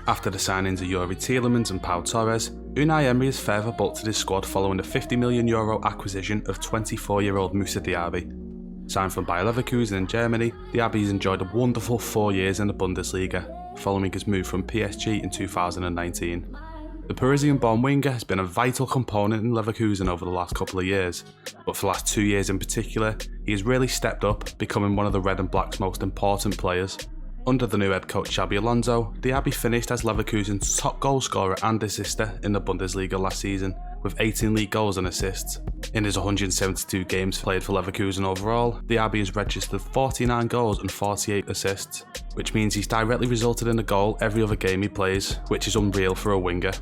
After the signings of Yuri Tielemans and Pau Torres, Unai Emery has further bulked his squad following the €50 million acquisition of 24-year-old Moussa Diaby. Signed from Bayer Leverkusen in Germany, Diaby has enjoyed a wonderful 4 years in the Bundesliga, following his move from PSG in 2019. The Parisian-born winger has been a vital component in Leverkusen over the last couple of years, but for the last 2 years in particular, he has really stepped up, becoming one of the Red and Black's most important players. Under the new head coach Xabi Alonso, Diaby finished as Leverkusen's top goal scorer and assister in the Bundesliga last season, with 18 league goals and assists. In his 172 games played for Leverkusen overall, Diaby has registered 49 goals and 48 assists, which means he's directly resulted in a goal every other game he plays, which is unreal for a winger.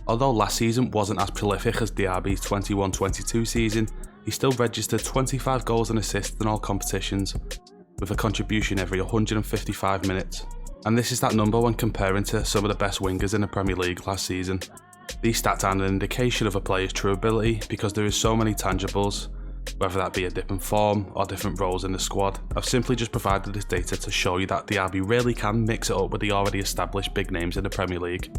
Although last season wasn't as prolific as Diaby's 21-22 season, he still registered 25 goals and assists in all competitions, with a contribution every 155 minutes. And this is that number when comparing to some of the best wingers in the Premier League last season. These stats aren't an indication of a player's true ability because there is so many tangibles, whether that be a dip in form or different roles in the squad. I've simply just provided this data to show you that Diaby really can mix it up with the already established big names in the Premier League.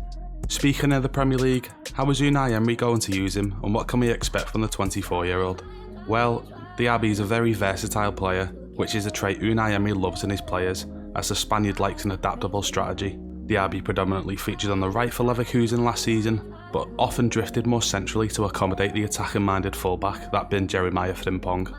Speaking of the Premier League, how is Unai Emery going to use him and what can we expect from the 24-year-old? Well, Diaby is a very versatile player, which is a trait Unai Emery loves in his players, as the Spaniard likes an adaptable strategy. Diaby predominantly featured on the right for Leverkusen last season, but often drifted more centrally to accommodate the attacking-minded fullback, that being Jeremiah Frimpong.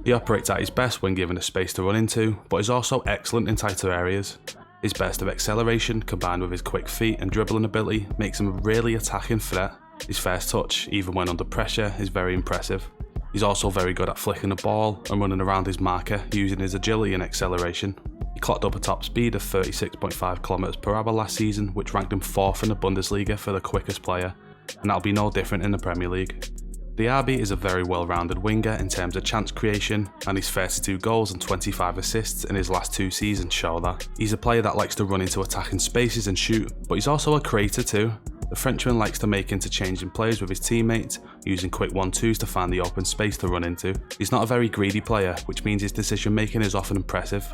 He operates at his best when given a space to run into, but is also excellent in tighter areas. His burst of acceleration, combined with his quick feet and dribbling ability, makes him a really attacking threat. His first touch, even when under pressure, is very impressive. He's also very good at flicking the ball and running around his marker using his agility and acceleration. He clocked up a top speed of 36.5 km per hour last season, which ranked him 4th in the Bundesliga for the quickest player, and that'll be no different in the Premier League. Diaby is a very well-rounded winger in terms of chance creation, and his 32 goals and 25 assists in his last 2 seasons show that. He's a player that likes to run into attacking spaces and shoot, but he's also a creator too. The Frenchman likes to make interchanging plays with his teammates, using quick 1-2s to find the open space to run into. He's not a very greedy player, which means his decision making is often impressive.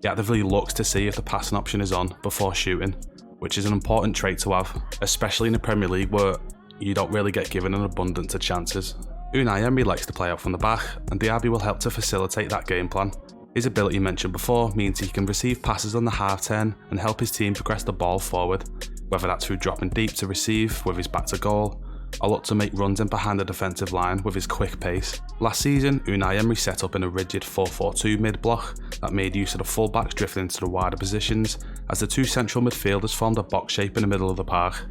He actively looks to see if the passing option is on before shooting, which is an important trait to have, especially in the Premier League where you don't really get given an abundance of chances. Unai Emery likes to play out from the back, and Diaby will help to facilitate that game plan. His ability mentioned before means he can receive passes on the half-turn and help his team progress the ball forward, whether that's through dropping deep to receive with his back to goal, or look to make runs in behind the defensive line with his quick pace. Last season, Unai Emery set up in a rigid 4-4-2 mid-block that made use of the fullbacks drifting into the wider positions, as the 2 central midfielders formed a box shape in the middle of the park.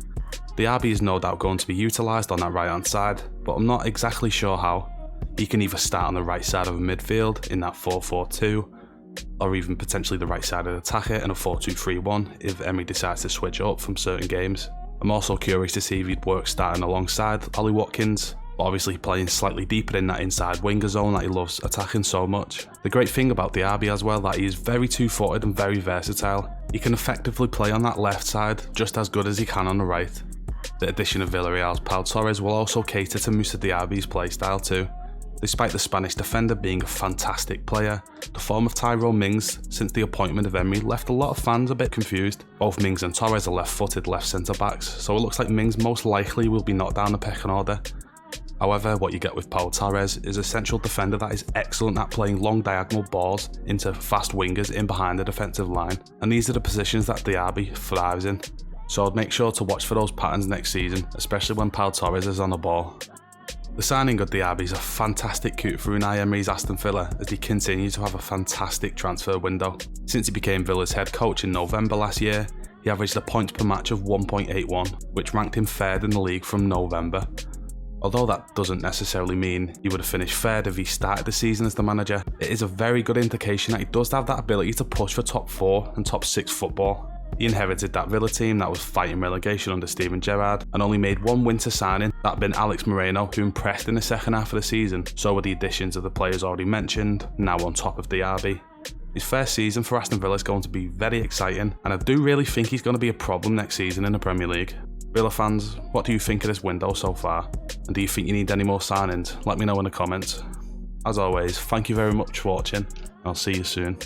Diaby is no doubt going to be utilised on that right hand side, but I'm not exactly sure how. He can either start on the right side of a midfield in that 4-4-2, or even potentially the right side of the attacker in a 4-2-3-1 if Emery decides to switch it up from certain games. I'm also curious to see if he'd work starting alongside Ollie Watkins, but obviously playing slightly deeper in that inside winger zone that he loves attacking so much. The great thing about Diaby as well that he is very two-footed and very versatile. He can effectively play on that left side just as good as he can on the right. The addition of Villarreal's Pau Torres will also cater to Moussa Diaby's playstyle too. Despite the Spanish defender being a fantastic player, the form of Tyrone Mings since the appointment of Emery left a lot of fans a bit confused. Both Mings and Torres are left-footed left centre-backs, so it looks like Mings most likely will be knocked down the pecking order. However, what you get with Pau Torres is a central defender that is excellent at playing long diagonal balls into fast wingers in behind the defensive line, and these are the positions that Diaby thrives in. So I'd make sure to watch for those patterns next season, especially when Pau Torres is on the ball. The signing of Diaby is a fantastic coup for Unai Emery's Aston Villa as he continues to have a fantastic transfer window. Since he became Villa's head coach in November last year, he averaged a points per match of 1.81, which ranked him 3rd in the league from November. Although that doesn't necessarily mean he would have finished 3rd if he started the season as the manager, it is a very good indication that he does have that ability to push for top 4 and top 6 football. He inherited that Villa team that was fighting relegation under Steven Gerrard and only made one winter signing, that being Alex Moreno, who impressed in the second half of the season. So were the additions of the players already mentioned, now on top of Diaby. His first season for Aston Villa is going to be very exciting, and I do really think he's going to be a problem next season in the Premier League. Villa fans, what do you think of this window so far? And do you think you need any more signings? Let me know in the comments. As always, thank you very much for watching, and I'll see you soon.